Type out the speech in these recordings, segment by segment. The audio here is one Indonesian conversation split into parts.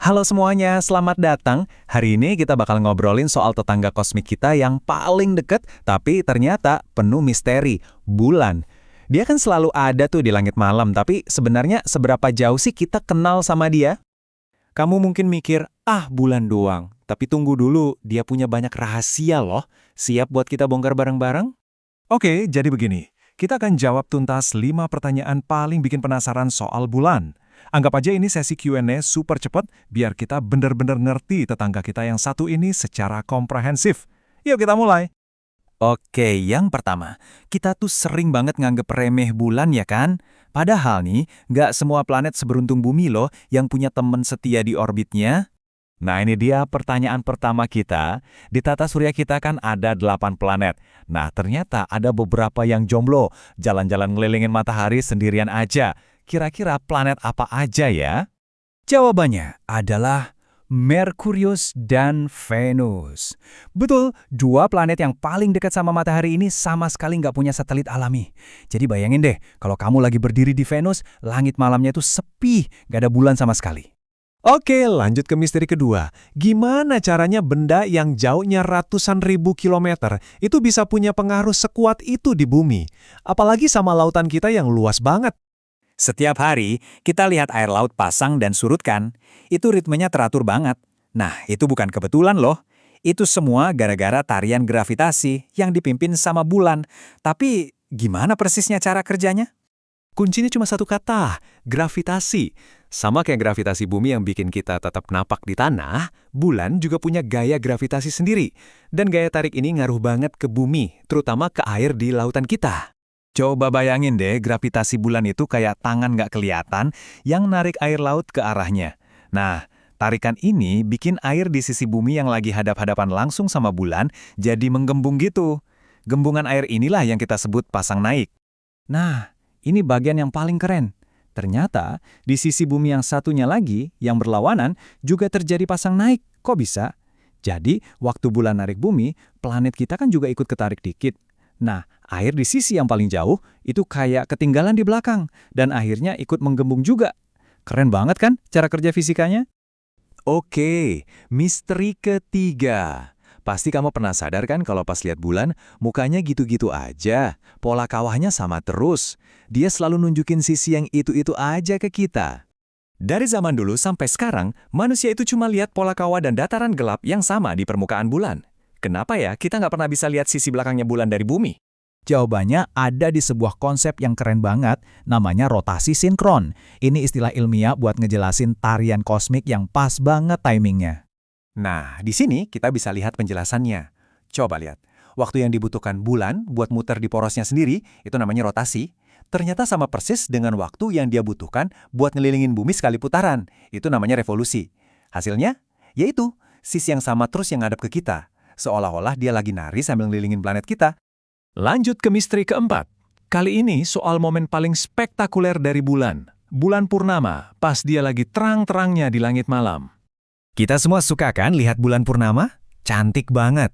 Halo semuanya, selamat datang. Hari ini kita bakal ngobrolin soal tetangga kosmik kita yang paling deket, tapi ternyata penuh misteri, bulan. Dia kan selalu ada tuh di langit malam, tapi sebenarnya seberapa jauh sih kita kenal sama dia? Kamu mungkin mikir, bulan doang. Tapi tunggu dulu, dia punya banyak rahasia loh. Siap buat kita bongkar bareng-bareng? Oke, jadi begini. Kita akan jawab tuntas 5 pertanyaan paling bikin penasaran soal bulan. Anggap aja ini sesi Q&A super cepat, biar kita bener-bener ngerti tetangga kita yang satu ini secara komprehensif. Yuk kita mulai. Oke, yang pertama, kita tuh sering banget nganggep remeh bulan ya kan? Padahal nih, nggak semua planet seberuntung bumi loh yang punya temen setia di orbitnya. Nah ini dia pertanyaan pertama kita. Di tata surya kita kan ada 8 planet. Nah ternyata ada beberapa yang jomblo, jalan-jalan ngelilingin matahari sendirian aja. Kira-kira planet apa aja ya? Jawabannya adalah Merkurius dan Venus. Betul, dua planet yang paling dekat sama matahari ini sama sekali nggak punya satelit alami. Jadi bayangin deh, kalau kamu lagi berdiri di Venus, langit malamnya itu sepi, nggak ada bulan sama sekali. Oke, lanjut ke misteri kedua. Gimana caranya benda yang jauhnya ratusan ribu kilometer itu bisa punya pengaruh sekuat itu di bumi? Apalagi sama lautan kita yang luas banget. Setiap hari, kita lihat air laut pasang dan surut kan? Itu ritmenya teratur banget. Nah, itu bukan kebetulan loh. Itu semua gara-gara tarian gravitasi yang dipimpin sama bulan. Tapi, gimana persisnya cara kerjanya? Kuncinya cuma satu kata, gravitasi. Sama kayak gravitasi bumi yang bikin kita tetap napak di tanah, bulan juga punya gaya gravitasi sendiri. Dan gaya tarik ini ngaruh banget ke bumi, terutama ke air di lautan kita. Coba bayangin deh, gravitasi bulan itu kayak tangan nggak kelihatan yang narik air laut ke arahnya. Nah, tarikan ini bikin air di sisi bumi yang lagi hadap-hadapan langsung sama bulan jadi menggembung gitu. Gembungan air inilah yang kita sebut pasang naik. Nah, ini bagian yang paling keren. Ternyata, di sisi bumi yang satunya lagi, yang berlawanan, juga terjadi pasang naik. Kok bisa? Jadi, waktu bulan narik bumi, planet kita kan juga ikut ketarik dikit. Nah, air di sisi yang paling jauh, itu kayak ketinggalan di belakang, dan akhirnya ikut menggembung juga. Keren banget kan cara kerja fisikanya? Oke, misteri ketiga. Pasti kamu pernah sadar kan kalau pas lihat bulan, mukanya gitu-gitu aja. Pola kawahnya sama terus. Dia selalu nunjukin sisi yang itu-itu aja ke kita. Dari zaman dulu sampai sekarang, manusia itu cuma lihat pola kawah dan dataran gelap yang sama di permukaan bulan. Kenapa ya kita nggak pernah bisa lihat sisi belakangnya bulan dari bumi? Jawabannya ada di sebuah konsep yang keren banget, namanya rotasi sinkron. Ini istilah ilmiah buat ngejelasin tarian kosmik yang pas banget timingnya. Nah, di sini kita bisa lihat penjelasannya. Coba lihat, waktu yang dibutuhkan bulan buat muter di porosnya sendiri, itu namanya rotasi, ternyata sama persis dengan waktu yang dia butuhkan buat ngelilingin bumi sekali putaran. Itu namanya revolusi. Hasilnya, yaitu sisi yang sama terus yang ngadep ke kita. Seolah-olah dia lagi nari sambil ngelilingin planet kita. Lanjut ke misteri keempat. Kali ini soal momen paling spektakuler dari bulan. Bulan purnama, pas dia lagi terang-terangnya di langit malam. Kita semua suka kan lihat bulan purnama? Cantik banget.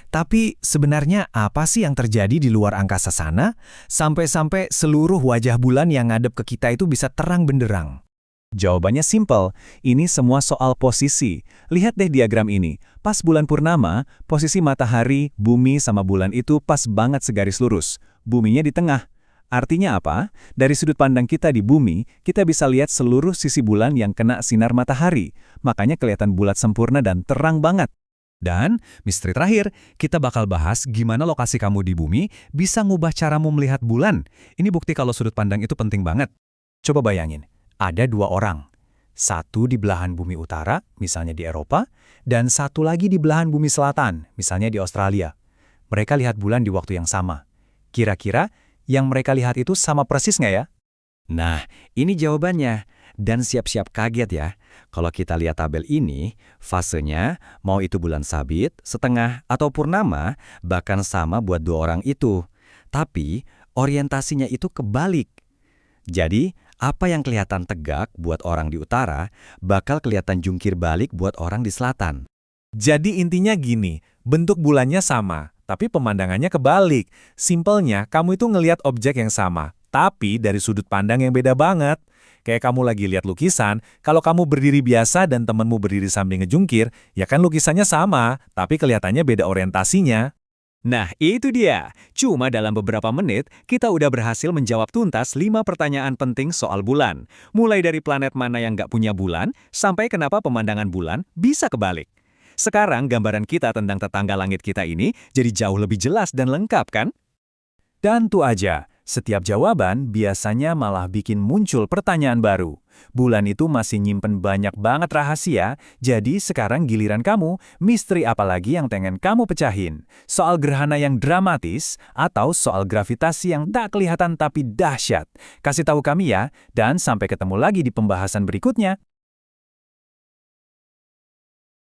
Tapi sebenarnya apa sih yang terjadi di luar angkasa sana? Sampai-sampai seluruh wajah bulan yang ngadep ke kita itu bisa terang benderang. Jawabannya simpel, ini semua soal posisi. Lihat deh diagram ini. Pas bulan purnama, posisi matahari, bumi, sama bulan itu pas banget segaris lurus. Buminya di tengah. Artinya apa? Dari sudut pandang kita di bumi, kita bisa lihat seluruh sisi bulan yang kena sinar matahari. Makanya kelihatan bulat sempurna dan terang banget. Dan, misteri terakhir, kita bakal bahas gimana lokasi kamu di bumi bisa ngubah caramu melihat bulan. Ini bukti kalau sudut pandang itu penting banget. Coba bayangin. Ada dua orang, satu di belahan bumi utara, misalnya di Eropa, dan satu lagi di belahan bumi selatan, misalnya di Australia. Mereka lihat bulan di waktu yang sama. Kira-kira yang mereka lihat itu sama persis nggak ya? Nah, ini jawabannya. Dan siap-siap kaget ya. Kalau kita lihat tabel ini, fasenya, mau itu bulan sabit, setengah, atau purnama, bahkan sama buat dua orang itu. Tapi, orientasinya itu kebalik. Jadi, apa yang kelihatan tegak buat orang di utara, bakal kelihatan jungkir balik buat orang di selatan. Jadi intinya gini, bentuk bulannya sama, tapi pemandangannya kebalik. Simpelnya, kamu itu ngelihat objek yang sama, tapi dari sudut pandang yang beda banget. Kayak kamu lagi lihat lukisan, kalau kamu berdiri biasa dan temanmu berdiri sambil ngejungkir, ya kan lukisannya sama, tapi kelihatannya beda orientasinya. Nah, itu dia. Cuma dalam beberapa menit, kita udah berhasil menjawab tuntas 5 pertanyaan penting soal bulan. Mulai dari planet mana yang nggak punya bulan, sampai kenapa pemandangan bulan bisa kebalik. Sekarang gambaran kita tentang tetangga langit kita ini jadi jauh lebih jelas dan lengkap kan? Dan tuh aja, setiap jawaban biasanya malah bikin muncul pertanyaan baru. Bulan itu masih nyimpen banyak banget rahasia, jadi sekarang giliran kamu, misteri apa lagi yang pengen kamu pecahin? Soal gerhana yang dramatis, atau soal gravitasi yang tak kelihatan tapi dahsyat? Kasih tahu kami ya, dan sampai ketemu lagi di pembahasan berikutnya.